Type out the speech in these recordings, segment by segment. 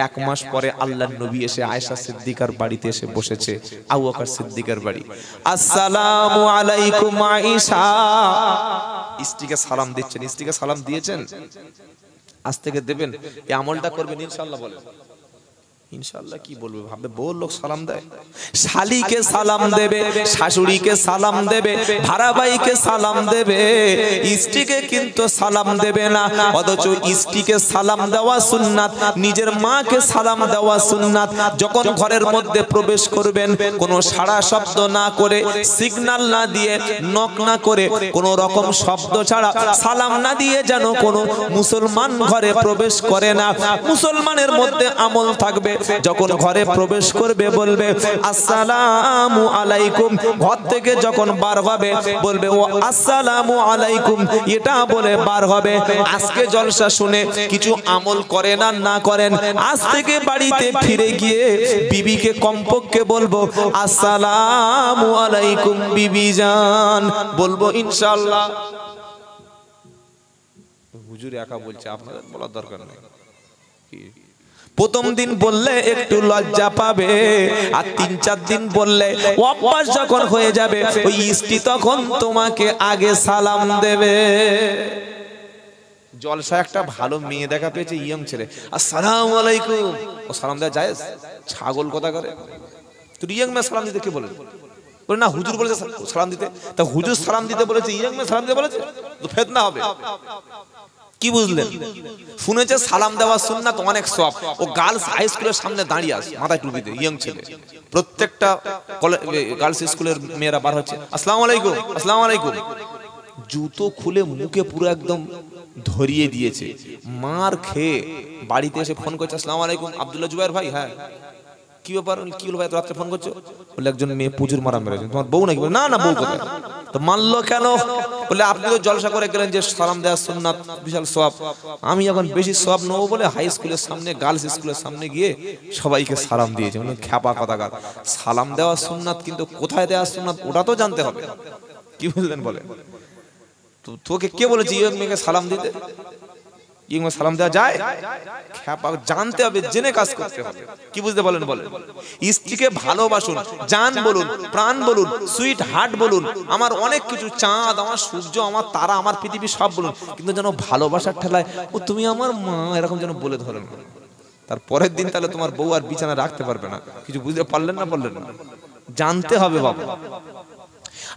এক মাস পরে আল্লাহর নবী এসে আয়েশা সিদ্দিকার বাড়িতে এসে বসেছে, আবু বকর সিদ্দিকের বাড়ি। আসসালামু আলাইকুম আয়েশা, স্ত্রীকে সালাম দিচ্ছেন। স্ত্রীকে সালাম দিয়েছেন, আজ থেকে দেবেন, এই আমলটা করবেন ইনশাআল্লাহ। বলেন ইনশাআল্লাহ। কি বলবে, ভাবে বউ লোক সালাম দেয়, শালীকে সালাম দেবে, শাশুড়িকে সালাম দেবে, ভাড়া ভাইকে সালাম দেবে, স্ত্রীকে কিন্তু সালাম দেবে না। অথচ স্ত্রীকে সালাম দেওয়া সুন্নাত, নিজের মাকে সালাম দেওয়া সুন্নাত। যখন ঘরের মধ্যে প্রবেশ করবেন, কোনো সাড়া শব্দ না করে, সিগন্যাল না দিয়ে, নক না করে, কোনো রকম শব্দ ছাড়া, সালাম না দিয়ে যেন কোনো মুসলমান ঘরে প্রবেশ করে না। মুসলমানের মধ্যে আমল থাকবে, যখন ঘরে প্রবেশ করবে বলবে আসসালামু আলাইকুম। ঘর থেকে যখন বার হবে বলবে ও আসসালামু আলাইকুম, এটা বলে বার হবে। আজকে জলসা শুনে কিছু আমল করেন আর না করেন, আজ থেকে বাড়িতে ফিরে গিয়ে বিবিকে কমপক্ষে বলবো আসসালামু আলাইকুম বিবি জান, বলবো ইনশাআল্লাহ। হুজুর একা বলছে, আপনাদের বলার দরকার নেই। প্রথম দিন বললে একটু লজ্জা পাবে, আর 3-4 দিন বললে অভ্যাস যখন হয়ে যাবে, ওই স্ত্রী তখন তোমাকে আগে সালাম দেবে। জলসা একটা ভালো মেয়ে দেখা পেয়েছে, ইয়ং ছেলে, আসসালামু আলাইকুম, ও সালাম দেওয়া জায়েজ? ছাগল কথা করে, তুই ইয়ং মেয়ে সালাম দিতে কে বলে? বলে না হুজুর বলেছে সালাম দিতে, তা হুজুর সালাম দিতে বলেছে, ইয়ং মেয়ে সালাম দিতে বলেছে, তো ফিতনা হবে। কি বুঝলেন? শুনেছে সালাম দেওয়া সুন্নাত, অনেক সওয়াব। ও গার্লস হাই স্কুলের সামনে দাঁড়িয়ে আছে মাথায় টুপি দিয়ে, ইয়ং ছেলে। প্রত্যেকটা গার্লস স্কুলের মেয়েরা বার হচ্ছে, আসসালামু আলাইকুম, আসসালামু আলাইকুম। জুতো খুলে মুখে পুরো একদম ধরিয়ে দিয়েছে। মার খেয়ে বাড়িতে এসে ফোন করছে, আসসালামু আলাইকুম আব্দুল্লাহ জুবাইর ভাই। হ্যাঁ, কি ব্যাপার? কি হলো ভাই, রাত্রে ফোন করছো? বলে একজন মেয়ে প্রচুর মারা মেরেছে। তোমার বউ নাকি? না না, বউ কোথায়? তো মারলো কেন? বলে আপনি তো জলসা করে গেলেন যে সালাম দেওয়ার সুন্নাত, বিশাল সওয়াব। আমি এখন বেশি সওয়াব নেবো বলে হাই স্কুলের সামনে, গার্লস স্কুলের সামনে গিয়ে সবাইকে সালাম দিয়েছে। মানে খ্যাপা কথাকার। সালাম দেওয়া সুন্নাত, কিন্তু কোথায় দেওয়া সুন্নাত ওটা তো জানতে হবে। কি বুঝলেন? বলে তো তোকে কে বলেছে ইয়ং মেয়েকে সালাম দিতে? ইয়ং সালাম দেওয়া যায়? খ্যাপা, জানতে হবে, জেনে কাজ করতে হবে। কি বুঝতে বলেন? বলেন স্ত্রীকে ভালোবাসুন, জান বলুন, প্রাণ বলুন, সুইট হার্ট বলুন, আমার অনেক কিছু, চাঁদ, আমার সূর্য, আমার তারা, আমার পৃথিবী, সব বলুন, কিন্তু যেন ভালোবাসার ঠেলায় ও তুমি আমার মা এরকম যেন বলে ধরেন। তার পরের দিন তাহলে তোমার বউ আর বিছানা রাখতে পারবে না। কিছু বুঝতে পারলেন না? বললেন না? জানতে হবে বাবা।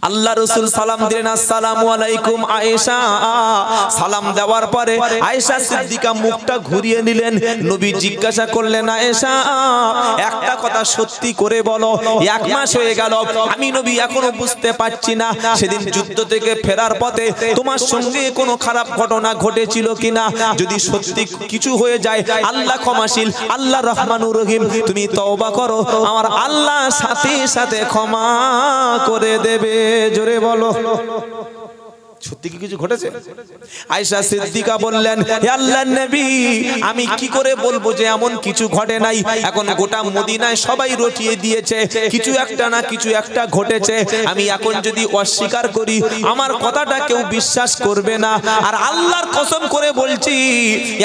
আল্লাহ রাসূল সালাম দিলেন, আসসালামু আলাইকুম আয়েশা। সালাম দেওয়ার পরে আয়েশা সিদ্দিকা মুখটা ঘুরিয়ে নিলেন। নবী জিজ্ঞাসা করলেন, আয়েশা একটা কথা সত্যি করে বলো, 1 মাস হয়ে গেল, আমি নবী এখনো বুঝতে পারছি না সেদিন যুদ্ধ থেকে ফেরার পথে তোমার সঙ্গে কোনো খারাপ ঘটনা ঘটেছিল কিনা। যদি সত্যি কিছু হয়ে যায়, আল্লাহ ক্ষমাশীল, আল্লাহ রহমানুর রহিম, তুমি তওবা করো, আমার আল্লাহ সাথে সাথে ক্ষমা করে দেবে। জোরে বলো, সত্যি কি কিছু ঘটেছে? আয়েশা সিদ্দিকা বললেন, হে আল্লাহর নবী, আমি কি করে বলবো যে এমন কিছু ঘটে নাই? এখন গোটা মদিনায় সবাই রটিয়ে দিয়েছে, কিছু একটা না কিছু একটা ঘটেছে। আমি এখন যদি অস্বীকার করি, আমার কথাটা কেউ বিশ্বাস করবে না। আর আল্লাহর কসম করে বলছি,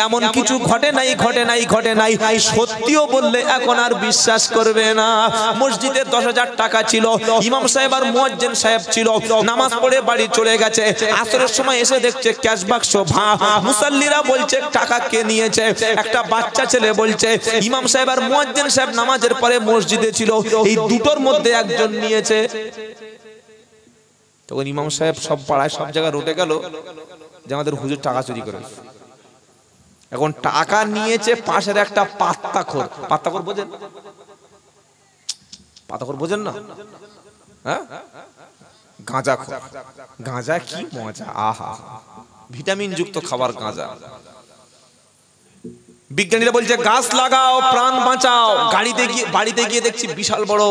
এমন কিছু ঘটে নাই, ঘটে নাই, ঘটে নাই। সত্যিও বললে এখন আর বিশ্বাস করবে না। মসজিদে 10,000 টাকা ছিল, ইমাম সাহেব আর মুয়াজ্জিন সাহেব ছিল, নামাজ পড়ে বাড়ি চলে গেছে। আসরের সময় এসে দেখছে ক্যাশ বাক্স মুসাল্লিরা বলছে টাকা কে নিয়েছে? একটা বাচ্চা ছেলে বলছে ইমাম সাহেব আর মুয়াজ্জিন সাহেব নামাজের পরে মসজিদে ছিল, এই দুটোর মধ্যে একজন নিয়েছে। তখন ইমাম সাহেব সব পাড়ায় সব জায়গায় রটে গেল যে আমাদের হুজুর টাকা চুরি করে। এখন টাকা নিয়েছে পাশের একটা পাত্তাখোর। পাত্তাখোর বোঝেন? পাত্তাখোর বোঝেন না? হ্যাঁ, গাঁজাখোর। গাঁজা কি মজা, আহা, ভিটামিন যুক্ত খাবার গাঁজা। বিজ্ঞানীরা বলছে গাছ লাগাও, প্রাণ বাঁচাও। বাড়িতে গিয়ে দেখছি বিশাল বড়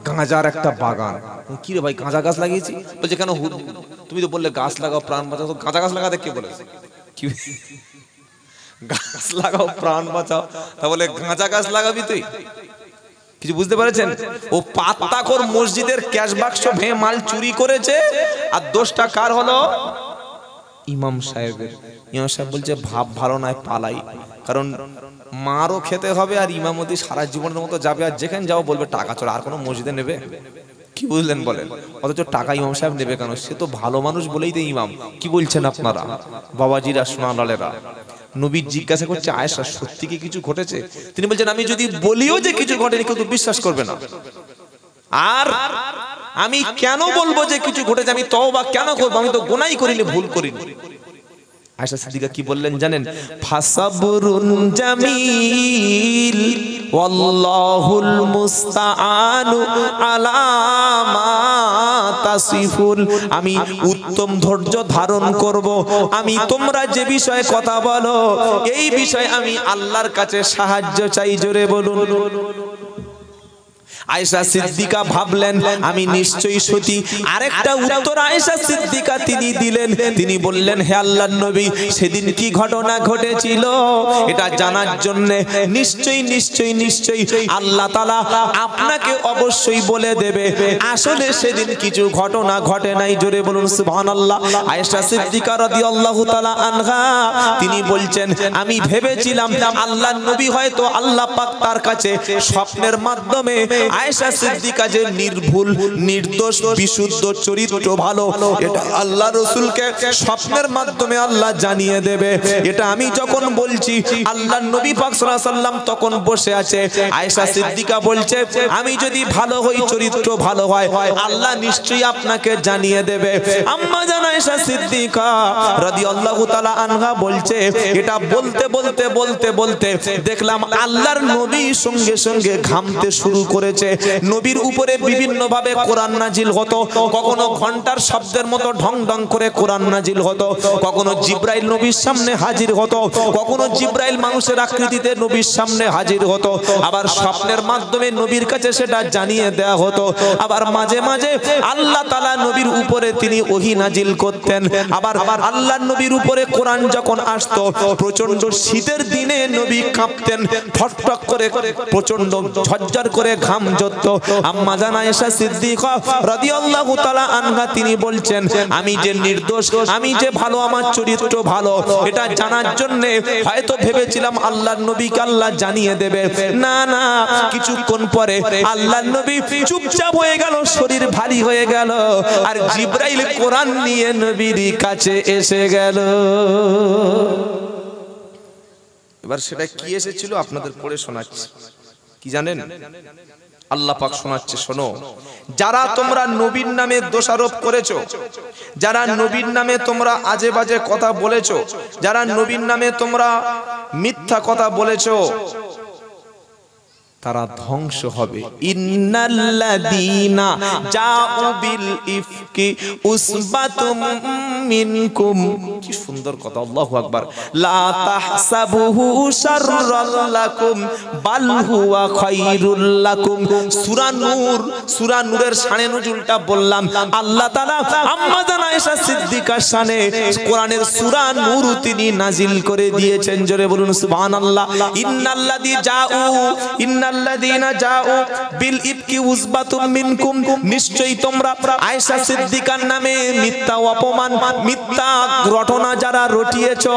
গাঁজার একটা বাগান। কি রে ভাই, গাঁজা গাছ লাগিয়েছি? বলছে কেন, তুমি তো বললে গাছ লাগাও প্রাণ বাঁচাও, তো গাঁজা গাছ লাগাতে কে বলেছে? কি গাছ লাগাও প্রাণ বাঁচাও, তা বলে গাঁজা গাছ লাগাবি তুই? কিছু বুঝতে পারছেন? ও পাত্তাখোর মসজিদের ক্যাশ বাক্স ভেঙে মাল চুরি করেছে, আর দোষটা কার হলো? ইমাম সাহেবের। ইমাম সাহেব বলছে ভাব ভালো নয়, পালাই। কারণ মারও খেতে হবে আর ইমামতি সারা জীবনের মতো যাবে, আর যেখানে যাও বলবে টাকা চলে, আর কোনো মসজিদে নেবে? কি বুঝলেন বলেন? অথচ টাকা ইমাম সাহেব নেবে কেন? সে তো ভালো মানুষ বলেই তো ইমাম। কি বলছেন আপনারা বাবাজিরা, সোনালালেরা? নবী জিজ্ঞাসা করছে, আয়েশা সত্যি কি কিছু ঘটেছে? তিনি বলছেন, আমি যদি বলিও যে কিছু ঘটেনি কেউ তো বিশ্বাস করবে না। আর আমি কেন বলবো যে কিছু ঘটেছে? আমি তওবা কেন করবো? আমি তো গুনাহই করিনি, ভুল করিনি। আয়েশা সিদ্দিকা কি বললেন জানেন? ফাসাবরুন জামিল ওয়াল্লাহুল মুস্তাআনু আলা মা তাসিফুন। আমি উত্তম ধৈর্য ধারণ করব। আমি তোমরা যে বিষয়ে কথা বলো এই বিষয়ে আমি আল্লাহর কাছে সাহায্য চাই। জোরে বলুন। আয়েশা সিদ্দিকা ভাবলেন আমি নিশ্চয়ই সতী। আরেকটা উত্তর আয়েশা সিদ্দিকা তিনি দিলেন। তিনি বললেন, হে আল্লাহর নবী, সেদিন কি ঘটনা ঘটেছিল এটা জানার জন্য নিশ্চয়ই নিশ্চয়ই নিশ্চয়ই আল্লাহ তাআলা আপনাকে অবশ্যই বলে দেবে। আসলে সেদিন কিছু ঘটনা ঘটে নাই। জোরে বলুন সুবহানাল্লাহ। আয়েশা সিদ্দিকা রাদিয়াল্লাহু তাআলা আনহা তিনি বলছেন, আমি ভেবেছিলাম আল্লাহর নবী হয়তো আল্লাহ পাক তার কাছে স্বপ্নের মাধ্যমে আয়েশা সিদ্দিকা যে নির্ভুল নির্দোষ বিশুদ্ধ চরিত্র ভালো এটা আল্লাহ রাসূলকে স্বপ্নের মাধ্যমে আল্লাহ জানিয়ে দেবে। এটা আমি যখন বলছি আল্লাহর নবী পাক সাল্লাল্লাহু আলাইহি ওয়াসাল্লাম তখন বসে আছে। আয়েশা সিদ্দিকা বলছে, আমি যদি ভালো হই, চরিত্র ভালো হয়, আল্লাহ নিশ্চয়ই আপনাকে জানিয়ে দেবে। আম্মা জান আয়েশা সিদ্দিকা রাদিয়াল্লাহু তাআলা আনহা বলছে, এটা বলতে বলতে বলতে বলতে দেখলাম আল্লাহর নবী সঙ্গে সঙ্গে ঘামতে শুরু করেছে। নবীর উপরে বিভিন্ন ভাবে কোরআন নাজিল হতো। কখনো ঘন্টার শব্দের মতো ঢং ঢং করে কোরআন নাজিল হতো, কখনো জিবরাইল নবীর সামনে হাজির হতো, কখনো জিবরাইল মানুষের আকৃতিতে নবীর সামনে হাজির হতো। আবার স্বপ্নের মাধ্যমে নবীর কাছে সেটা জানিয়ে দেয়া হতো। আবার মাঝে মাঝে আল্লাহ তাআলা নবীর উপরে তিনি ওহী নাজিল করতেন। আবার আল্লাহর নবীর উপরে কোরআন যখন আসতো প্রচন্ড শীতের দিনে নবী কাঁপতেন, ঠকঠক করে প্রচন্ড ঝরঝর করে ঘাম ঝরতো। আম্মা জান আয়েশা সিদ্দিকা রাদিয়াল্লাহু তাআলা আনহা তিনি বলছেন, আমি যে নির্দোষ, আমি যে ভালো, আমার চরিত্র ভালো এটা জানার জন্য হয়তো ভেবেছিলাম আল্লাহর নবীকে আল্লাহ জানিয়ে দেবে। না না, কিছুক্ষণ পরে আল্লাহর নবী চুপচাপ হয়ে গেল, শরীর ভারী হয়ে গেল, আর জিবরাইল কোরআন নিয়ে নবীর কাছে এসে গেল। এবার সেটা কি এসেছিল আপনাদের পড়ে শোনাচ্ছি। কি জানেন? আল্লাহ পাক শোনাচ্ছে, শোনো, যারা তোমরা নবীর নামে দোষারোপ করেছো, যারা নবীর নামে তোমরা আজে বাজে কথা বলেছো, যারা নবীর নামে তোমরা মিথ্যা কথা বলেছো, তারা ধ্বংস হবে। ইন্নাল্লাযীনা জাউ বিল ইফকি উসবাতুম মিনকুম। কি সুন্দর কথা, আল্লাহু আকবার। লা তাহসাবুহু শাররাল লাকুম বাল হুয়া খায়রুল লাকুম। সূরা নূর, সূরা নূরের শানে নুজুলটা বললাম। আল্লাহ তাআলা আম্মা জান আয়েশা সিদ্দিকার শানে কোরআনের সূরা নূর তিনি নাজিল করে দিয়েছেন। জোরে বলুন সুবহানাল্লাহ। ইন্নাল্লাযীনা জাউ বিল ইফকি উসবাতুম মিনকুম, নিশ্চয়ই তোমরা আয়েশা সিদ্দিকার নামে মিথ্যা অপমান, মিথ্যা ঘটনা যারা রটিয়েছো,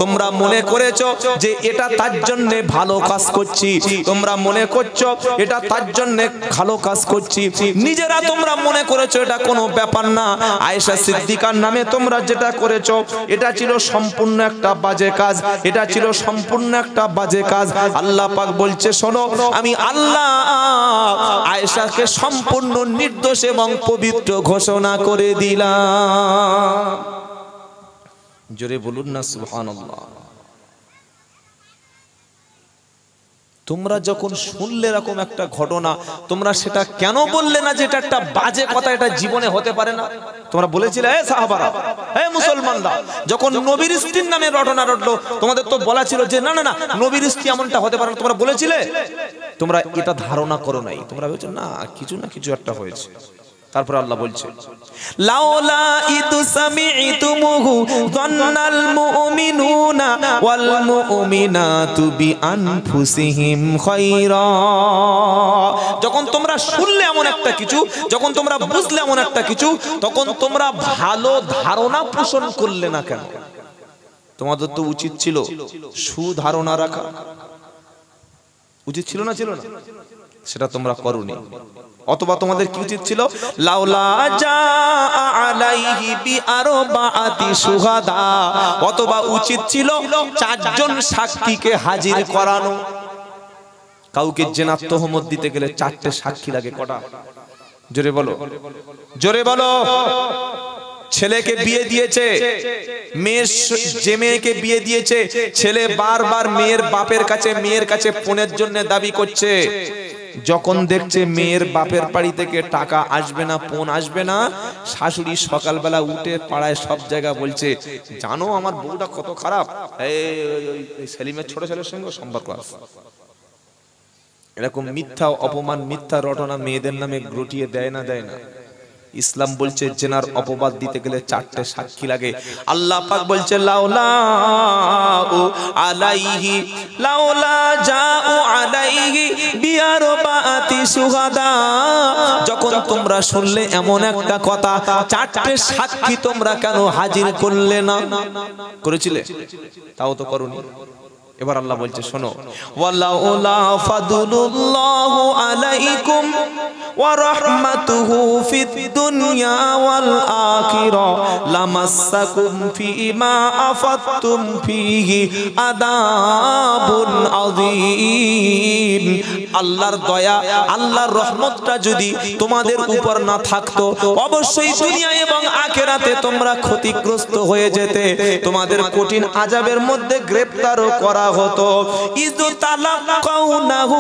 তোমরা মনে করেছো যে এটা তার জন্য ভালো কাজ করছি, তোমরা মনে করছো এটা তার জন্য ভালো কাজ করছি, নিজেরা তোমরা মনে করেছো এটা কোনো ব্যাপার না। আয়েশা সিদ্দিকার নামে তোমরা যেটা করেছো এটা ছিল সম্পূর্ণ একটা বাজে কাজ, এটা ছিল সম্পূর্ণ একটা বাজে কাজ। আল্লাহ পাক বলছে, শোনো, আমি আল্লাহ আয়েশাকে সম্পূর্ণ নির্দোষ এবং পবিত্র ঘোষণা করে দিলাম। জোরে বলুন না সুবহানাল্লাহ। তোমরা যখন শুনলে এরকম একটা ঘটনা, তোমরা সেটা কেন বললে না যে এটা একটা বাজে কথা, এটা জীবনে হতে পারে না? তোমরা বলেছিলে, হে সাহাবারা, হে মুসলমানরা, যখন নবীর স্ত্রীর নামে ঘটনা ঘটলো তোমাদের তো বলা ছিল যে না না না, নবীর স্ত্রী এমনটা হতে পারে না। তোমরা বলেছিলে, তোমরা এটা ধারণা করো নাই, তোমরা ভেবেছো না কিছু না কিছু একটা হয়েছে। তারপর আল্লাহ বলছে, লাউলা ইদু সামি'তুমুহু যান্নাল মুমিনুনা ওয়াল মুমিনাতু বিআনফুসিহিম খায়রা। যখন তোমরা শুনলে এমন একটা কিছু, যখন তোমরা বুঝলে এমন একটা কিছু, তখন তোমরা ভালো ধারণা পোষণ করলে না কেন? তোমাদের তো উচিত ছিল সুধারণা রাখা, উচিত ছিল না? ছিল না? সেটা তোমরা করোনি। অথবা তোমাদের কি উচিত ছিল? লাউলা জা আলাইহি বিআরবাআতি শুহাদা, অথবা উচিত ছিল 4 জন সাক্ষীকে হাজির করানো। কাউকে জিনাত তোহমত দিতে গেলে 4টে সাক্ষী লাগে। কটা? জোরে বলো, জোরে বলো। ছেলেকে বিয়ে দিয়েছে, যে মেয়েকে বিয়ে দিয়েছে, ছেলে বারবার মেয়ের বাপের কাছে, মেয়ের কাছে ফোনের জন্য দাবি করছে। যখন দেখছে মেয়ের বাপের বাড়ি থেকে টাকা আসবে না, ফোন আসবে না, শাশুড়ি সকালবেলা উঠে পাড়ায় সব জায়গা বলছে, জানো আমার বউটা কত খারাপ, এই সেলিমের ছোট ছেলের সঙ্গে সম্পর্ক আছে। এরকম মিথ্যা অপমান, মিথ্যা রটনা মেয়েদের নামে রটিয়ে দেয় না, দেয় না? ইসলাম বলছে জেনার অপবাদ দিতে গেলে 4টে সাক্ষী লাগে। আল্লাহ পাক বলছে লাউলা আলাইহি, লাউলা জাউ আলাইহি বিআরবাআতি শুহাদা, যখন তোমরা শুনলে এমন একটা কথা, 4টে সাক্ষী তোমরা কেন হাজির করলে না? করেছিলে? তাও তো করোনি। এবার আল্লাহ বলছে শোনো, ওয়ালাউলা ফাদলুল্লাহু আলাইকুম ওয়া রাহমাতুহু ফিদ দুনিয়া ওয়াল আখিরা লামাসসাকুম ফীমা আফাদতুম ফীহি আযাবুন আযীম। আল্লাহর দয়া, আল্লাহর রহমতটা যদি তোমাদের উপর না থাকতো, অবশ্যই দুনিয়া এবং আখিরাতে তোমরা ক্ষতিগ্রস্ত হয়ে যেতে, তোমাদের কঠিন আযাবের মধ্যে গ্রেফতারও করা হতো। ইযু তালাকাউনাহু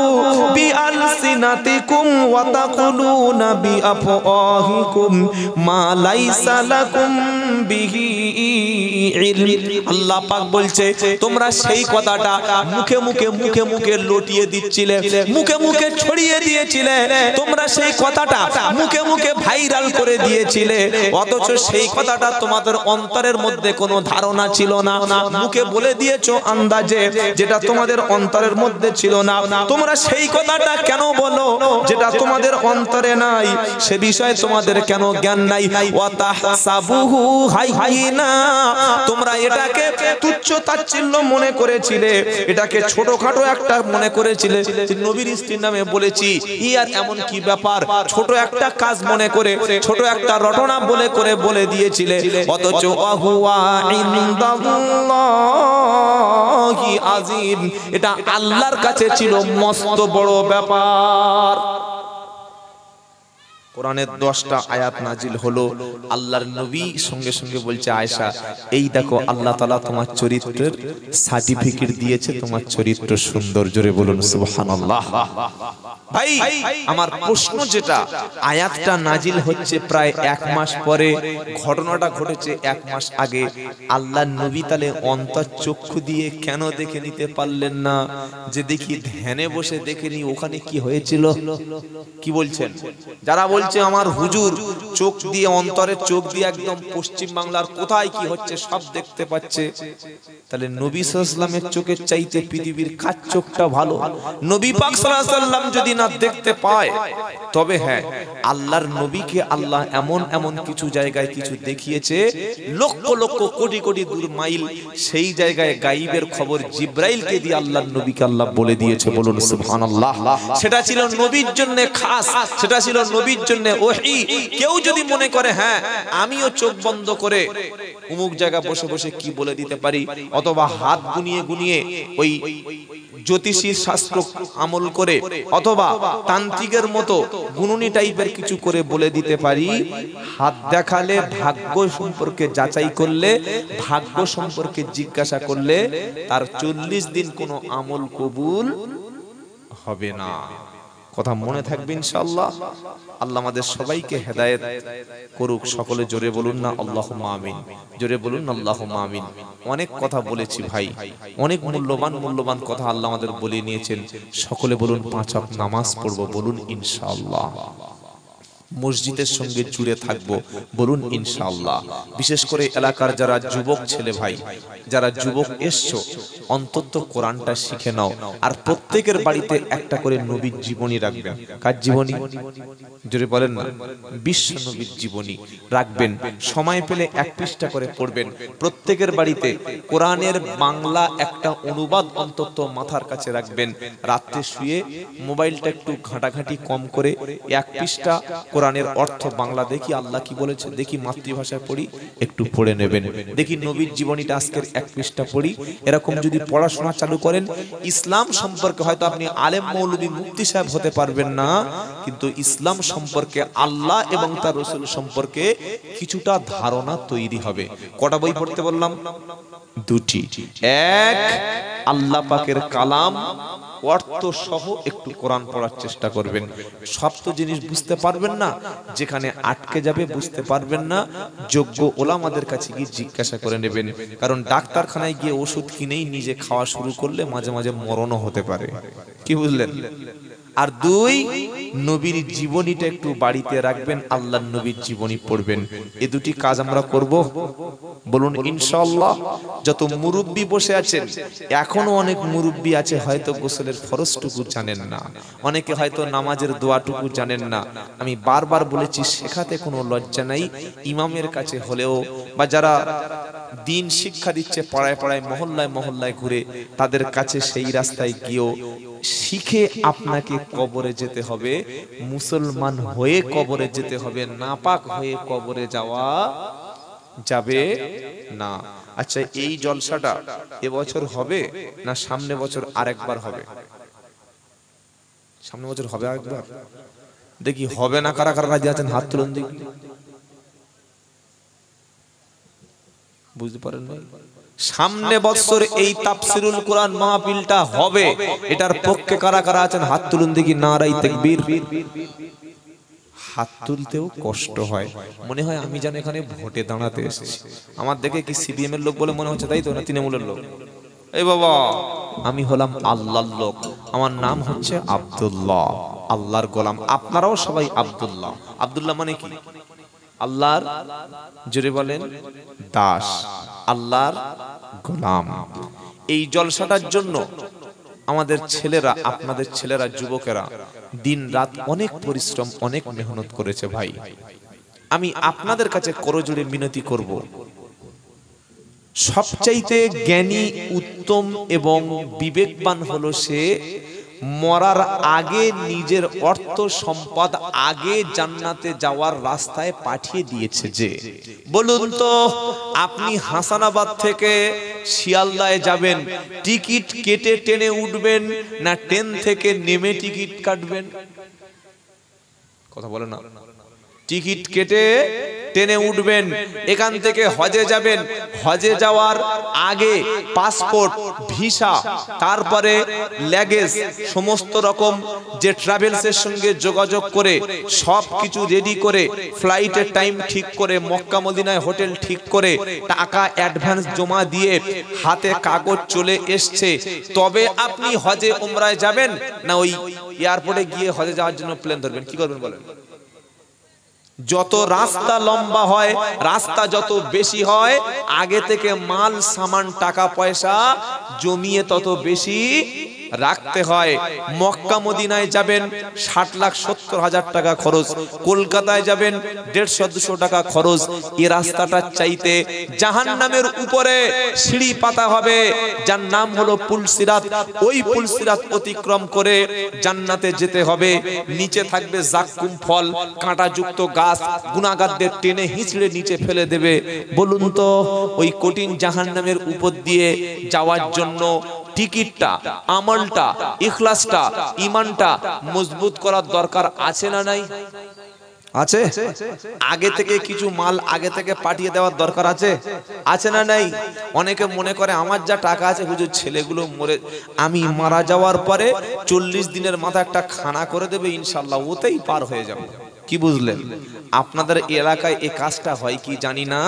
বিআলসিনাতিকুম ওয়া তাকুলুনা বিআফওয়াহিকুম মা লাইসা লাকুম বিহি ইলম। আল্লাহ পাক বলছে তোমরা সেই কথাটা মুখে মুখে, মুখে মুখে লটিয়ে দিচ্ছিলে, মুখে মুখে ছড়িয়ে দিয়েছিলে, তোমরা সেই কথাটা মুখে মুখে ভাইরাল করে দিয়েছিলে, অথচ সেই কথাটা তোমাদের অন্তরের মধ্যে কোনো ধারণা ছিল না। মুখে বলে দিয়েছো আন্দাজে, যেটা তোমাদের অন্তরের মধ্যে ছিল না। তোমরা সেই কথাটা কেন বলো যেটা তোমাদের অন্তরে নাই? সে বিষয়ে তোমাদের কেন জ্ঞান নাই? ওয়া তাহসাবুহু হাইয়িনা, তোমরা এটাকে তুচ্ছ তাচ্ছিল্য মনে করেছিলে, এটাকে ছোটখাটো একটা মনে করেছিলে। নবীর স্ত্রীর নামে বলেছি, ই আর এমন কি ব্যাপার, ছোট একটা কাজ মনে করে, ছোট একটা রটনা বলে দিয়েছিলে, অথচ ওয়াহুয়া ইনদাল্লাহি আযীম, এটা আল্লাহর কাছে ছিল মস্ত বড় ব্যাপার। কোরআনের 10টা আয়াত নাজিল হলো, আল্লাহর নবী সঙ্গে সঙ্গে বলছে আয়েশা, এই দেখো আল্লাহ তাআলা তোমার চরিত্রের সার্টিফিকেট দিয়েছে, তোমার চরিত্র সুন্দর। জোরে বলুন সুবহানাল্লাহ। ভাই আমার প্রশ্ন, যেটা আয়াতটা নাজিল হচ্ছে প্রায় 1 মাস পরে, ঘটনাটা ঘটেছে 1 মাস আগে, আল্লাহর নবী তাহলে অন্তর্চক্ষু দিয়ে কেন দেখে নিতে পারলেন না যে দেখি ধ্যানে বসে দেখে নি ওখানে কি হয়েছিল? কি বলছেন? যারা বলছে আমার হুজুর চোখ দিয়ে, অন্তরের চোখ দিয়ে একদম পশ্চিম বাংলার কোথায় কি হচ্ছে সব দেখতে পাচ্ছে, তাহলে নবী সাল্লাল্লাহু আলাইহি ওয়াসাল্লামের চোখের চাইতে পৃথিবীর কার চোখটা ভালো? নবী পাক সাল্লাল্লাহু আলাইহি ওয়াসাল্লাম যদি না দেখতে পায়, তবে হ্যাঁ আল্লাহর নবীকে আল্লাহ এমন এমন কিছু জায়গায় কিছু দেখিয়েছে, লক্ষ লক্ষ কোটি কোটি দূর মাইল সেই জায়গায় গায়েবের খবর জিবরাইলকে দিয়ে আল্লাহর নবীকে আল্লাহ বলে দিয়েছে। বলুন সুবহানাল্লাহ। সেটা ছিল নবীর জন্য খাস, সেটা ছিল নবীর জন্য ওহী। কেউ যদি মনে করে হ্যাঁ আমিও চোখ বন্ধ করে অমুক জায়গা বসে বসে কি বলে দিতে পারি, অথবা হাত গুনিয়ে গুনিয়ে ওই জ্যোতিষী শাস্ত্র আমল করে, অথবা তান্ত্রিকের মতো গুণনী টাইপের কিছু করে বলে দিতে পারি, হাত দেখালে, ভাগ্য সম্পর্কে যাচাই করলে, ভাগ্য সম্পর্কে জিজ্ঞাসা করলে তার 40 দিন কোনো আমল কবুল হবে না। কথা মনে থাকবে ইনশাআল্লাহ। আল্লাহ আমাদের সবাইকে হেদায়েত করুক। সকলে জোরে বলুন না আল্লাহুম্মা আমিন। জোরে বলুন না আল্লাহুম্মা আমিন। অনেক কথা বলেছি ভাই, অনেক মূল্যবান কথা আল্লাহ আমাদের বলে নিয়েছেন। সকলে বলুন 5 ওয়াক্ত নামাজ পড়ব, বলুন ইনশাআল্লাহ। মসজিদের সঙ্গে জুড়ে থাকবো, বলুন ইনশাআল্লাহ। বিশেষ করে এলাকার যারা যুবক ছেলে ভাই, যারা যুবক এসছো, অন্তত কোরআনটা শিখে নাও। আর প্রত্যেকের বাড়িতে একটা করে নবীর জীবনী রাখবেন। কার জীবনী? জোরে বলেন না। বিশ্ব নবীর জীবনী রাখবেন। সময় পেলে এক পৃষ্ঠা করে পড়বেন। প্রত্যেকের বাড়িতে কোরআনের বাংলা একটা অনুবাদ অন্তত মাথার কাছে রাখবেন। রাত্রে শুয়ে মোবাইলটা একটু ঘাঁটাঘাঁটি কম করে এক পৃষ্ঠা কোরআনের অর্থ বাংলা, দেখি আল্লাহ কি বলেছে, দেখি মাতৃভাষায় পড়ি, একটু পড়ে নেবেন। দেখি নবীর জীবনীটা আজকের এক পৃষ্ঠা পড়ি। এরকম যদি পড়াশোনা চালু করেন, ইসলাম সম্পর্কে হয়তো আপনি আলেম মৌলবী মুফতি সাহেব হতে পারবেন না, কিন্তু ইসলাম সম্পর্কে, আল্লাহ এবং তার রাসূল সম্পর্কে কিছুটা ধারণা তৈরি হবে। কটা বই পড়তে বললাম? দুটি। এক, আল্লাহ পাকের কালাম অর্থ সহ একটু কোরআন পড়ার চেষ্টা করবেন। সব তো জিনিস বুঝতে পারবেন না, যেখানে আটকে যাবে বুঝতে পারবেন না, যোগ্য ওলামাদের কাছে গিয়ে জিজ্ঞাসা করে নেবেন। কারণ ডাক্তারখানায় গিয়ে ওষুধ কিনেই নিজে খাওয়া শুরু করলে মাঝে মাঝে মরণও হতে পারে। কি বুঝলেন? আর দুই, নবীর জীবনীটা একটু বাড়িতে রাখবেন, আল্লাহর নবীর জীবনী পড়বেন। এই দুটি কাজ আমরা করব, বলুন ইনশাআল্লাহ। যত মুরব্বি বসে আছেন, এখনো অনেক মুরব্বি আছে হয়তো গোসলের ফরজটুকু জানেন না, অনেকে হয়তো নামাজের দোয়াটুকু জানেন না। আমি বারবার বলেছি, শেখাতে কোনো লজ্জা নাই। ইমামের কাছে হলেও, বা যারা দিন শিক্ষা দিচ্ছে পাড়ায় পাড়ায় মহল্লায় মহল্লায় ঘুরে, তাদের কাছে সেই রাস্তায় গিয়েও শিখে আপনাকে কবরে যেতে হবে। মুসলমান হয়ে কবরে যেতে হবে, নাপাক হয়ে কবরে যাওয়া যাবে না। আচ্ছা, এই জলসাটা এবছর হবে না সামনে বছর আরেকবার হবে? সামনে বছর হবে আরেকবার। দেখি হবে না কারা কারা রাজি আছেন, হাত তুলুন দেখি। বুঝতে পারেন না? সামনে বছর এই তাফসিরুল কোরআন মাহফিলটা হবে, এটার পক্ষে কারা কারা আছেন হাত তুলুন দেখি। নারাই তাকবীর। হাত তুলতেও কষ্ট হয়, মনে হয় আমি যেন এখানে ভোটে দাঁড়াতে এসেছি। আমার দেখে কি সিপিএম এর লোক বলে মনে হচ্ছে, তাই তো? না তৃণমূলের লোক? এই বাবা, আমি হলাম আল্লাহর লোক, আমার নাম হচ্ছে আব্দুল্লাহ, আল্লাহর গোলাম। আপনারাও সবাই আব্দুল্লাহ। আব্দুল্লাহ মানে কি? আল্লাহর, জোরে বলেন, দাস, আল্লাহর গোলাম। এই জলসাটার জন্য আমাদের ছেলেরা, আপনাদের ছেলেরা, যুবকেরা দিন রাত অনেক পরিশ্রম, অনেক মেহনত করেছে ভাই। আমি আপনাদের কাছে করজোড়ে মিনতি করব, সবচাইতে জ্ঞানী, উত্তম এবং বিবেকবান হলো সে মরার আগে নিজের অর্থ সম্পদ আগে জান্নাতে যাওয়ার রাস্তায় পাঠিয়ে দিয়েছে। যে বলুন তো, আপনি হাসানাবাদ থেকে শিয়ালদায় যাবেন, টিকিট কেটে ট্রেনে উঠবেন না ট্রেন থেকে নেমে টিকিট কাটবেন? কথা বলে না। টিকিট কেটে ট্রেনে উঠবেন, এখান থেকে হজে যাবেন। হজে যাওয়ার আগে পাসপোর্ট, ভিসা, তারপরে লাগেজ, সমস্ত রকম যে ট্রাভেলসের সঙ্গে যোগাযোগ করে সবকিছু রেডি করে, ফ্লাইটের টাইম ঠিক করে, মক্কা মদিনায় হোটেল ঠিক করে, টাকা অ্যাডভান্স জমা দিয়ে হাতে কাগজ চলে এসছে, তবে আপনি হজে উমরায় যাবেন না ওই এয়ারপোর্টে গিয়ে হজে যাওয়ার জন্য প্লেন ধরবেন? কি করবেন বলেন? যত রাস্তা লম্বা হয়, রাস্তা যত বেশি হয়, আগে থেকে মাল সামান টাকা পয়সা জমিয়ে তত বেশি রাখতে হয়। মক্কা মদিনায় যাবেন 60,70,000 টাকা খরচ, কলকাতায় যাবেন 150-200 টাকা খরচ। এই রাস্তাটা চাইতে জাহান্নামের উপরে সিঁড়ি পাতা হবে, যার নাম হলো পুলসিরাত। ওই পুলসিরাত অতিক্রম করে জান্নাতে যেতে হবে। নিচে থাকবে জাক্কুম ফল, কাঁটাযুক্ত গাছ, গুনাহগারদের টেনে হিঁচড়ে নিচে ফেলে দেবে। বলুন তো, ওই কঠিন জাহান্নামের উপর দিয়ে যাওয়ার জন্য টিকিটটা, আমলটা, ইখলাসটা, ঈমানটা মজবুত করার দরকার আছে না নাই? আছে। আগে থেকে কিছু মাল আগে থেকে পাঠিয়ে দেওয়ার দরকার আছে, আছে না নাই? অনেকে মনে করে আমার যা টাকা আছে হুজুর, ছেলেগুলো মরে, আমি মারা যাওয়ার পরে 40 দিনের মাথা একটা খানা করে দেবে ইনশাআল্লাহ, ওতেই পার হয়ে যাবে। কি বুঝলেন? আপনাদের এলাকায় এই কাজটা হয় কি জানি না,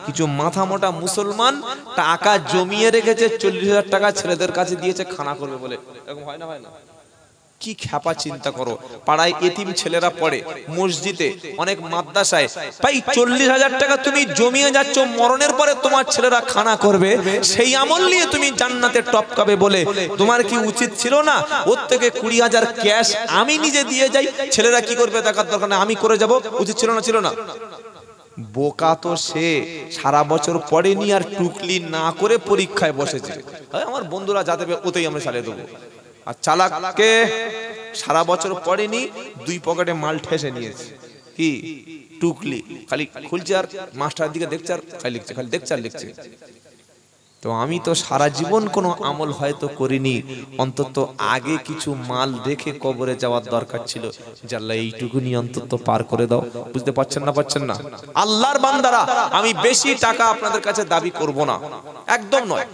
কিছু মাথা মোটা মুসলমান টাকা জমিয়ে রেখেছে, 40,000 টাকা ছেলেদের কাছে দিয়েছে খানা করবে বলে। এরকম হয় না? হয় না? কি খ্যাপা চিন্তা করো, পাড়ায় এতিম ছেলেরা পড়ে, মসজিদে, অনেক মাদ্রাসায়, ভাই 40,000 টাকা তুমি জমিয়ে যাচ্ছ, মরণের পরে তোমার ছেলেরা খানা করবে, সেই আমল নিয়ে তুমি জান্নাতে টপকাবে বলে তোমার কি উচিত ছিল না ওর থেকে 20,000 ক্যাশ আমি নিজে দিয়ে যাই, ছেলেরা কি করবে দেখার দরকার নেই, আমি করে যাব, উচিত ছিল না? ছিল না? বোকা তো সে সারা বছর পড়েনি আর টুকলি না করে পরীক্ষায় বসেছে, আমার বন্ধুরা যা দেবে ওতেই আমরা চালিয়ে দেবো। আর চালাককে সারা বছর পড়েনি, 2 পকেটে মাল ঠেসে নিয়েছে, কি টুকলি, খালি খুলছে আর মাস্টার দিকে দেখছে আর খালি লিখছে, খালি দেখছে আর লিখছে। তো আমি তো সারা জীবন কোনো আমল হয়তো করিনি, অন্তত আগে কিছু মাল রেখে কবরে যাওয়ার দরকার ছিল, যে আল্লাহ এইটুকুনি অন্তত পার করে দাও। বুঝতে পারছেন না? পাচ্ছেন না? আল্লাহর বান্দারা, আমি বেশি টাকা আপনাদের কাছে দাবি করব না, একদম নয়,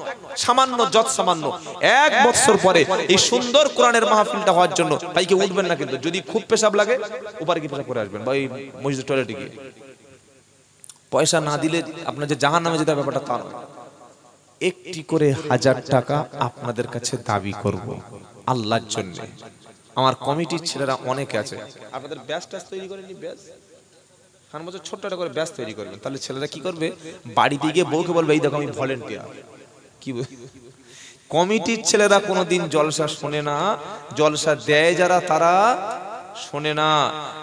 সামান্য, যত সামান্য। 1 বছর পরে এই সুন্দর কোরআনের মাহফিলটা হওয়ার জন্য ভাই কি উঠবেন না, কিন্তু যদি খুব পেশাব লাগে উপরে কি পেশাব করে আসবেন, বা এই মসজিদ টয়লেটে গিয়ে পয়সা না দিলে আপনার যে জাহান্নামে যেতে ব্যাপারটা তা নয়। একটি করে 1000 টাকা আপনাদের কাছে দাবি করব আল্লাহর জন্য। আমার কমিটির ছেলেরা অনেকে আছে, আপনাদের ব্যাচ টাচ তৈরি করেনি, ব্যাচ খান বছর ছোট্ট একটা করে ব্যাচ তৈরি করবেন, তাহলে ছেলেরা কি করবে, বাড়িতে গিয়ে বউকে বলবে এই দেখো আমি ভলেন্টিয়ার। কি কমিটির ছেলেরা কোনোদিন জলসা শোনে না, জলসা দেয় যারা তারা শোনে না,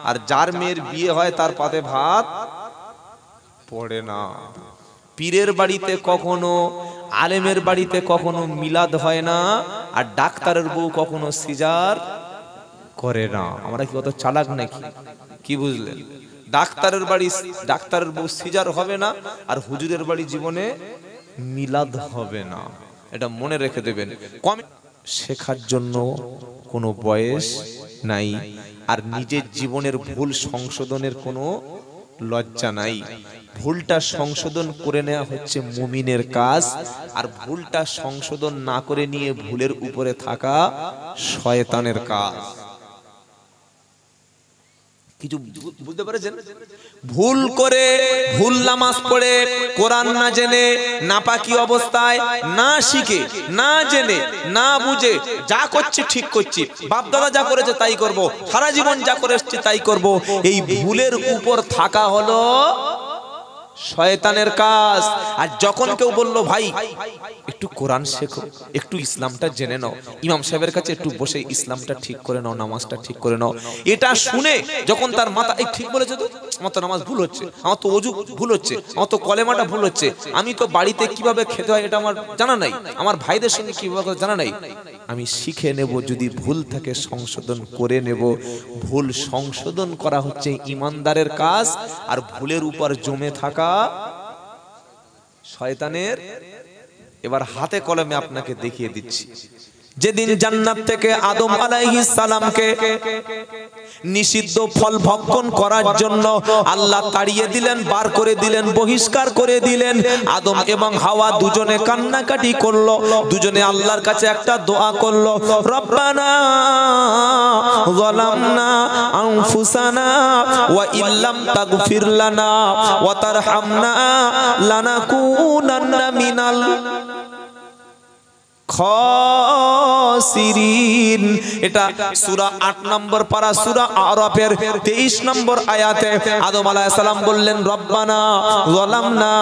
আর যার মেয়ের বিয়ে হয় তার পাতে ভাত পড়ে না। পীরের বাড়িতে কখনো, আলেমের বাড়িতে কখনো মিলাদ হয় না, আর ডাক্তারের বউ কখনো সিজার করে না। আমরা কি কত চালাক নাকি? কি বুঝলেন? ডাক্তারের বাড়ি, ডাক্তারের বউ সিজার হবে না, আর হুজুরের বাড়ি জীবনে মিলাদ হবে না, এটা মনে রেখে দেবেন। কম শেখার জন্য কোনো বয়স নাই, আর নিজের জীবনের ভুল সংশোধনের কোনো লজ্জা নাই। ভুলটা সংশোধন করে নেওয়া হচ্ছে মুমিনের কাজ, আর ভুলটা সংশোধন না করে নিয়ে ভুলের উপরে থাকা শয়তানের কাজ। কিছু বুঝতে পেরেছেন? ভুল করে, ভুল নামাজ পড়ে, কোরআন না জেনে, নাপাকি অবস্থায়, না শিখে, না জেনে, না বুঝে যা করছে ঠিক করছি, বাপ দাদা যা করেছে তাই করব, সারা জীবন যা করে এসেছি তাই করব, এই ভুলের উপর থাকা হলো শয়তানের কাজ। আর যখন কেউ বলল ভাই একটু কোরআন শেখো, একটু ইসলামটা জেনে নাও, ইমাম সাহেবের কাছে একটু বসে ইসলামটা ঠিক করে নাও, নামাজটা ঠিক করে নাও, এটা শুনে যখন তার মাথা এই ঠিক বলেছে, তো আমার তো নামাজ ভুল হচ্ছে, আমার তো ওযু ভুল হচ্ছে, আমার তো কলেমাটা ভুল হচ্ছে, আমি তো বাড়িতে কিভাবে খেতে হয় এটা আমার জানা নাই, আমার ভাইদের সঙ্গে কিভাবে জানা নাই, আমি শিখে নেব, যদি ভুল থাকে সংশোধন করে নেব। ভুল সংশোধন করা হচ্ছে ইমানদারের কাজ, আর ভুলের উপর জমে থাকা শয়তানের। এবার হাতে কলমে আপনাকে দেখিয়ে দিচ্ছি। যেদিন জান্নাত থেকে আদম আলাইহিস সালামকে নিষিদ্ধ ফল ভক্ষণ করার জন্য আল্লাহ তাড়িয়ে দিলেন, বার করে দিলেন, বহিষ্কার করে দিলেন, আদম এবং হাওয়া দুজনে কান্নাকাটি করলো, দুজনে আল্লাহর কাছে একটা দোয়া করলো, রব্বানা যালামনা আনফুসানা ওয়া ইল্লাম তাগফির লানা ওয়া তারহামনা লানাকুনান্না মিনাল খাসিরিন। এটা সূরা 8 নম্বর পারা, সূরা আরাফের 23 নম্বর আয়াতে আদম আলাইহিস সালাম বললেন, রব্বানা যালামনা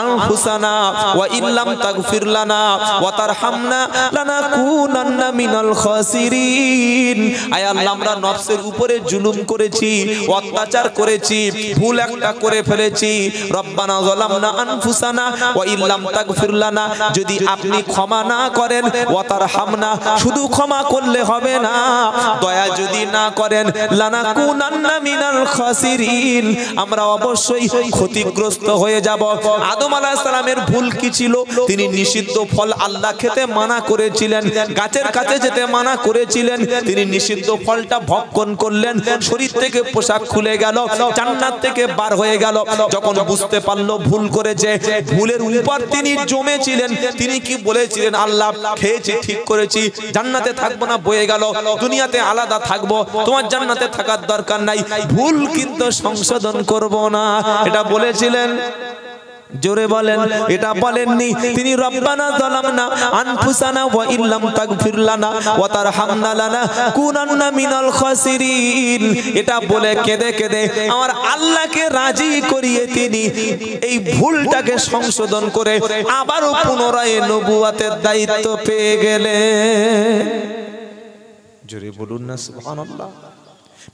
আনফুসানা ওয়া ইল্লাম তাগফির লানা ওয়া তারহামনা লানাকুনান্না মিনাল খাসিরিন। আয় আল্লাহ, আমরা নফসের উপরে জুলুম করেছি, অত্যাচার করেছি, ভুল একটা করে ফেলেছি। রব্বানা যালামনা আনফুসানা ওয়া ইল্লাম তাগফির লানা, যদি আপনি ক্ষমা না করেন, ওয়া তারহামনা, শুধু ক্ষমা করলে হবে না, দয়া যদি না করেন, লানাকুনান্না মিনাল খাসিরিন, আমরা অবশ্যই ক্ষতিগ্রস্ত হয়ে যাব। আদম আলাইহিস সালামের ভুল কি ছিল? তিনি নিষিদ্ধ ফল আল্লাহ খেতে মানা করেছিলেন, গাছের কাছে যেতে মানা করেছিলেন, তিনি নিষিদ্ধ ফলটা ভক্ষণ করলেন, শরীর থেকে পোশাক খুলে গেল, জান্নাত থেকে বার হয়ে গেল। যখন বুঝতে পারলো ভুল করেছে, ভুলের উপর তিনি জমেছিলেন, তিনি কি বলেছিলেন, আল্লাহ খেয়েছি, ঠিক করেছি, জান্নাতে থাকবো না, বয়ে গেল, দুনিয়াতে আলাদা থাকবো, তোমার জান্নাতে থাকার দরকার নাই, ভুল কিন্তু সংশোধন করব না, এটা বলেছিলেন। জোরে বলেন, এটা বলেননি তিনি রব্বানা যালামনা আনফুসানা ওয়া ইল্লাম তাগফির লানা ওয়া তারহামনা লানাকুনান্না মিনাল খাসিরিন। এটা বলে কেঁদে কেঁদে আমার আল্লাহকে রাজি করিয়ে তিনি এই ভুলটাকে সংশোধন করে আবারও পুনরায় নবুয়াতের দায়িত্ব পেয়ে গেলেন। জোরে বলুন না সুবহানাল্লাহ।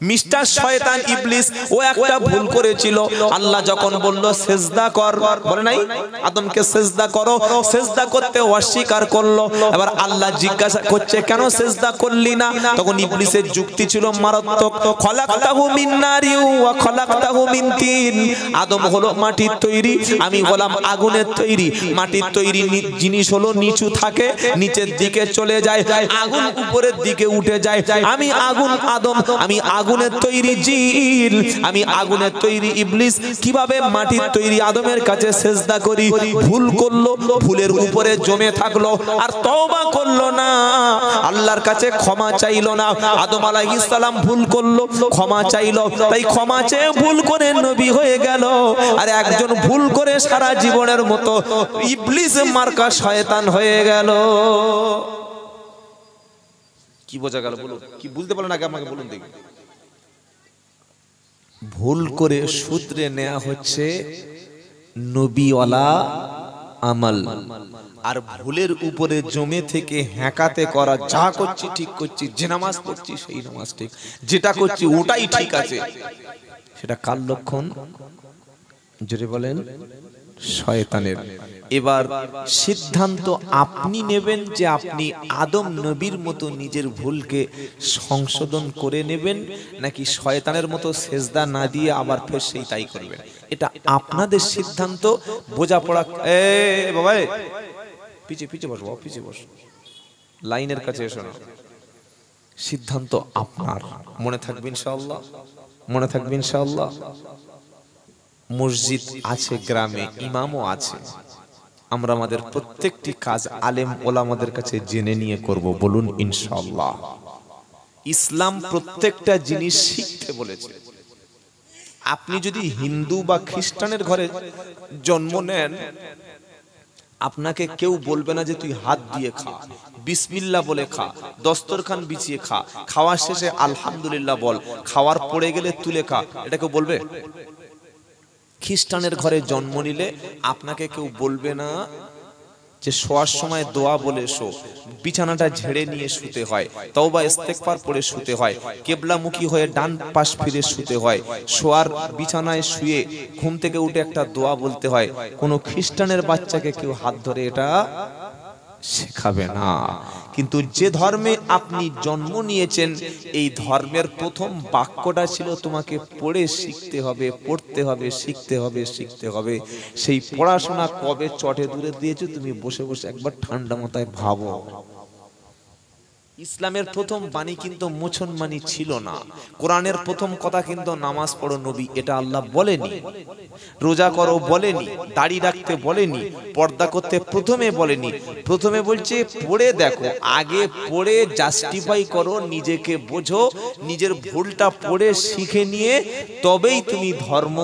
মিস্টার শয়তান ইবলিস ও একটা ভুল করেছিল। আল্লাহ যখন বলল সেজদা কর, বলে নাই আদমকে সেজদা করো, সেজদা করতে অস্বীকার করলো। এবার আল্লাহ জিজ্ঞাসা করছে কেন সেজদা করলি না? তখন ইবলিসের যুক্তি ছিল মারাত্মক। খলাকতাহু মিন নারি ওয়া খলাকতাহু মিন তিন। আদম হলো মাটির তৈরি, আমি হলাম আগুনের তৈরি। মাটির তৈরি জিনিস হলো নিচু থাকে, নিচের দিকে চলে যায়, আগুন উপরের দিকে উঠে যায়। আমি আগুন আদম, আমি আগুনের তৈরি জিন, আমি আগুনের তৈরি ইবলিস। কিভাবে মাটির তৈরি আদমের কাছে সেজদা করি? ভুল করলো, ভুলের উপরে জমে থাকলো, আর তওবা করলো না, আল্লাহর কাছে ক্ষমা চাইলো না। আদম আলাইহিস সালাম ভুল করলো, ক্ষমা চাইলো, তাই ক্ষমা চেয়ে ভুল করে নবী হয়ে গেল। আর একজন ভুল করে সারা জীবনের মতো ইবলিস মার্কা শয়তান হয়ে গেল। কি বোঝা গেল বলুন? কি বুঝতে পারলেন আগে আমাকে বলুন দেখি। ভুল করে সূত্রে নেওয়া হচ্ছে নবীওয়ালা আমল, আর ভুলের উপরে জমে থেকে হ্যাকাতে করা, যা করছি ঠিক করছি, যে নামাজ পড়ছি সেই নামাজ ঠিক, যেটা করছি ওটাই ঠিক আছে, সেটা কার লক্ষণ? জোরে বলেন, শয়তানের। এবার সিদ্ধান্ত আপনি নেবেন যে আপনি আদম নবীর মতো নিজের ভুলকে সংশোধন করে নেবেন, নাকি শয়তানের মতো সেজদা না দিয়ে আবার ফের সেই তাই করবেন। এটা আপনাদের সিদ্ধান্ত। বোঝাপড়া। বাবা পিছে পিছে বসো, পিছে বসো, লাইনের কাছে এসো না। সিদ্ধান্ত আপনার। মনে থাকবে ইনশাআল্লাহ, মনে থাকবে ইনশাআল্লাহ। মসজিদ আছে গ্রামে, ইমামও আছে। আমরা আমাদের প্রত্যেকটি কাজ আলেম ওলামাদের কাছে জেনে নিয়ে করব, বলুন ইনশাআল্লাহ। ইসলাম প্রত্যেকটা জিনিস শিখতে বলেছে। আপনি যদি হিন্দু বা খ্রিস্টানের ঘরে জন্ম নেন, আপনাকে কেউ বলবে না যে তুই হাত দিয়ে খা, বিসমিল্লাহ বলে খা, দস্তরখান বিছিয়ে খা, খাওয়ার শেষে আলহামদুলিল্লাহ বল, খাওয়ার পড়ে গেলে তুলে খা, এটা কেউ বলবে? খ্রিস্টানের ঘরে জন্ম নিলে আপনাকে কেউ বলবে না যে শোয়ার সময় দোয়া বলে শো, বিছানাটা ঝেড়ে নিয়ে শুতে হয়, তওবা ইস্তেগফার পড়ে শুতে হয়, কিবলামুখী হয়ে ডান পাশ ফিরে শুতে হয়, শোয়ার বিছানায় শুয়ে ঘুম থেকে উঠে একটা দোয়া বলতে হয়। কোনো খ্রিস্টানের বাচ্চাকে কেউ হাত ধরে এটা শেখাবে না। কিন্তু যে ধর্মে আপনি জন্ম নিয়েছেন, এই ধর্মের প্রথম বাক্যটা ছিল তোমাকে পড়ে শিখতে হবে, পড়তে হবে, শিখতে হবে, শিখতে হবে। সেই পড়াশোনা কবে চটে দূরে দিয়েছো তুমি বসে বসে একবার ঠান্ডা মাথায় ভাবো। ইসলামের প্রথম বাণী কিন্তু মুসলমানি ছিল না। কোরআনের প্রথম কথা কিন্তু নামাজ পড়ো নবী, এটা আল্লাহ বলেনি। রোজা করো বলেনি, দাড়ি রাখতে বলেনি, পর্দা করতে প্রথমে বলেনি। প্রথমে বলছে পড়ে দেখো, আগে পড়ে জাস্টিফাই করো, নিজেকে বোঝো, নিজের ভুলটা পড়ে শিখে নিয়ে তবেই তুমি ধর্ম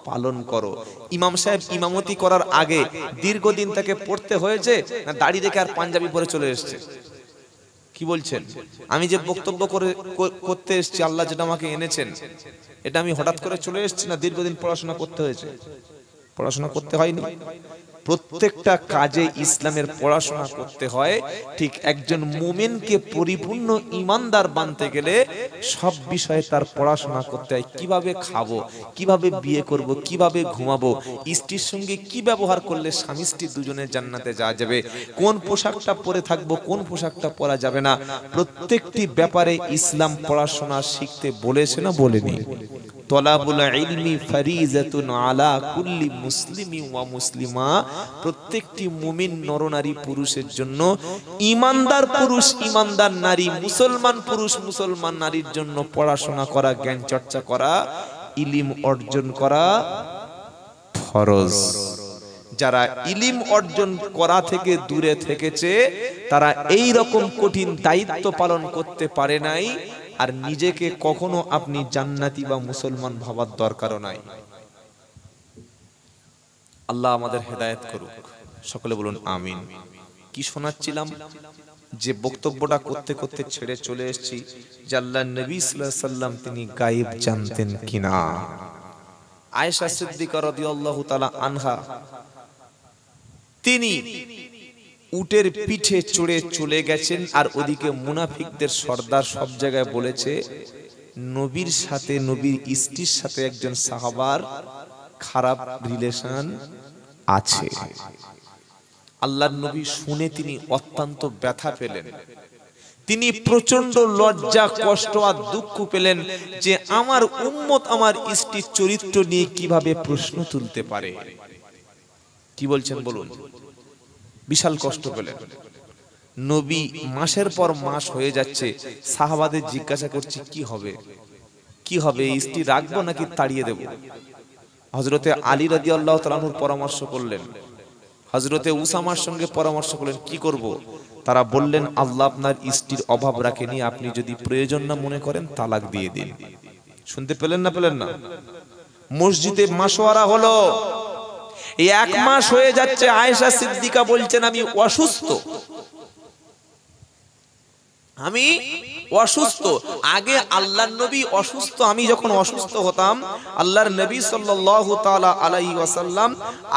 পালন করো। ইমাম সাহেব ইমামতি করার আগে দীর্ঘদিন তাকে পড়তে হয়েছে না দাড়ি রেখে আর পাঞ্জাবি পরে চলে এসেছে? কি বলছেন? আমি যে বক্তব্য করতে এসেছি, আল্লাহ যেটা আমাকে এনেছেন, এটা আমি হঠাৎ করে চলে এসেছি না দীর্ঘদিন পড়াশোনা করতে হয়েছে? পড়াশোনা করতে হয়নি। প্রত্যেকটা কাজে ইসলামের পড়াশোনা করতে হয়। ঠিক একজন মুমিনকে পরিপূর্ণ ইমানদার বানতে গেলে সব বিষয়ে তার পড়াশোনা করতে হয়। কিভাবে খাবো, কিভাবে বিয়ে করব, কিভাবে ঘুমাবো, স্ত্রীর সঙ্গে কি ব্যবহার করলে স্বামী স্ত্রী দুজনে জান্নাতে যাওয়া যাবে, কোন পোশাকটা পরে থাকবো, কোন পোশাকটা পরা যাবে না, প্রত্যেকটি ব্যাপারে ইসলাম পড়াশোনা শিখতে বলেছে না বলেনি? তলাবুল ইলমি ফারিজাতুন আলা কুল্লি মুসলিমি ওয়া মুসলিমা। প্রত্যেকটি মুমিন নরনারী পুরুষের জন্য, ইমানদার পুরুষ ইমানদার নারী, মুসলমান পুরুষ মুসলমান নারীর জন্য পড়াশোনা করা, জ্ঞান চর্চা করা, ইলম অর্জন করা ফরজ। যারা ইলম অর্জন করা থেকে দূরে থেকেছে, তারা এই রকম কঠিন দায়িত্ব পালন করতে পারে নাই। আর নিজেকে কখনো আপনি জান্নাতি বা মুসলমান ভাবার দরকারও নাই। আল্লাহ আমাদের হেদায়েত করুক, সকলে বলুন আমিন। কি শোনাচ্ছিলাম, যে বক্তব্যটা করতে করতে ছেড়ে চলে এসেছি, যে আল্লাহ নবী সাল্লাল্লাহু আলাইহি সাল্লাম তিনি গায়েব জানতেন কিনা। আয়েশা সিদ্দিকা রাদিয়াল্লাহু তাআলা আনহা তিনি উটের পিঠে চড়ে চলে গেছেন, আর ওদিকে মুনাফিকদের সর্দার সব জায়গায় বলেছে নবীর সাথে, নবীর স্ত্রীর সাথে একজন সাহাবার খারাপ রিলেশন আছে। আল্লাহর নবী শুনে তিনি অত্যন্ত ব্যথা পেলেন, তিনি প্রচন্ড লজ্জা, কষ্ট আর দুঃখ পেলেন যে আমার উম্মত আমার স্ত্রীর চরিত্র নিয়ে কিভাবে প্রশ্ন তুলতে পারে। কি বলছেন বলুন, বিশাল কষ্ট পেলেন। নবী মাসের পর মাস হয়ে যাচ্ছে, সাহাবাদের জিজ্ঞাসা করছে কি হবে, কি হবে, স্ত্রী রাখবো নাকি তাড়িয়ে দেব। হযরতে আলী রাদিয়াল্লাহু তাআলা আনহুর পরামর্শ করলেন, হযরতে উসামার সঙ্গে পরামর্শ করলেন কি করব। তারা বললেন আল্লাহ আপনার স্ত্রীর অভাব রাখেনি, আপনি যদি প্রয়োজন না মনে করেন তালাক দিয়ে দিন। শুনতে পেলেন না পেলেন না? মসজিদে মাশওয়ারা হলো, এই এক মাস হয়ে যাচ্ছে। আয়েশা সিদ্দিকা বলছেন আমি অসুস্থ, আমি অসুস্থ। আগে আল্লাহর নবী অসুস্থ, আমি যখন অসুস্থ হতাম আল্লাহর নবী সাল্লাল্লাহু তাআলা আলাইহি ওয়াসাল্লাম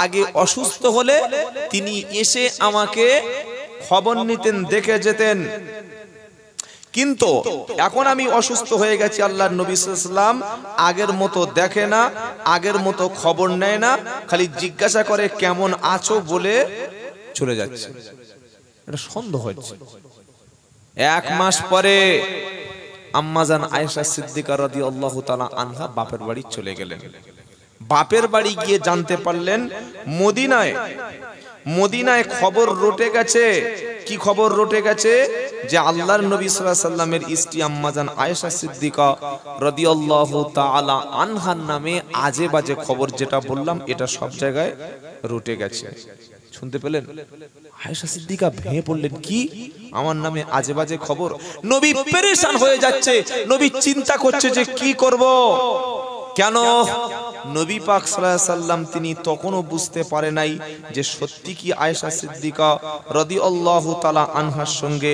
আগে অসুস্থ হলে তিনি এসে আমাকে খবর নিতেন, দেখে যেতেন। কিন্তু এখন আমি অসুস্থ হয়ে গেছি, আল্লাহর নবী সাল্লাল্লাহু আলাইহি ওয়াসাল্লাম আগের মতো দেখে না, আগের মতো খবর নেয় না, খালি জিজ্ঞাসা করে কেমন আছো বলে চলে যাচ্ছে। এটা সন্দেহ হচ্ছে। এক মাস পরে আম্মাজান আয়েশা সিদ্দিকা রাদিয়াল্লাহু তাআলা আনহা বাপের বাড়ি চলে গেলেন। বাপের বাড়ি গিয়ে জানতে পারলেন মদিনায় খবর রটে গেছে। কি খবর রটে গেছে? যে আল্লাহর নবী সাল্লাল্লাহু আলাইহি ওয়াসাল্লামের স্ত্রী আম্মাজান আয়েশা সিদ্দিকা রাদিয়াল্লাহু তাআলা আনহার নামে আজে বাজে খবর, যেটা বললাম এটা সব জায়গায় রটে গেছে। শুনতে পেলেন? আয়েশা সিদ্দিকা ভেঙে পড়লেন, কি আমার নামে আজে বাজে খবর। নবী পেরেশান হয়ে যাচ্ছে, নবী চিন্তা করছে যে কি করব। কেন? নবী পাক সাল্লাল্লাহু আলাইহি সাল্লাম তিনি তখনও বুঝতে পারে নাই যে সত্যি কি আয়েশা সিদ্দিকা রাদিয়াল্লাহু তাআলা আনহার সঙ্গে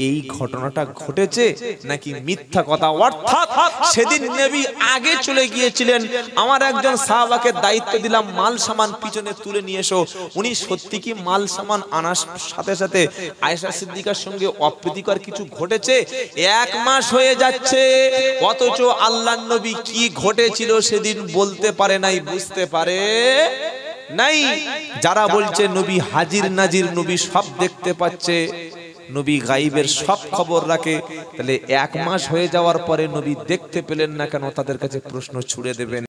এই ঘটনাটা ঘটেছে নাকি মিথ্যা কথা। অর্থাৎ সেদিন নবী আগে চলে গিয়েছিলেন, আমার একজন সাহাবাকে দায়িত্ব দিলাম মাল সামান পিছনে তুলে নিয়ে এসো। উনি সত্যি কি মাল সামান আনার সাথে সাথে আয়েশা সিদ্দিকার সঙ্গে অপ্রীতিকর কিছু ঘটেছে? এক মাস হয়ে যাচ্ছে, অথচ আল্লাহর নবী কি ঘটেছিল সেদিন বলতে পারে নাই, বুঝতে পারে নাই। যারা বলছে নবী হাজির নাজির, নবী সব দেখতে পাচ্ছে, নবী গায়েবের সব খবর রাখে, তাহলে এক মাস হয়ে যাওয়ার পরে নবী দেখতে পেলেন না কেন? তাদের কাছে প্রশ্ন ছুড়ে দেবেন।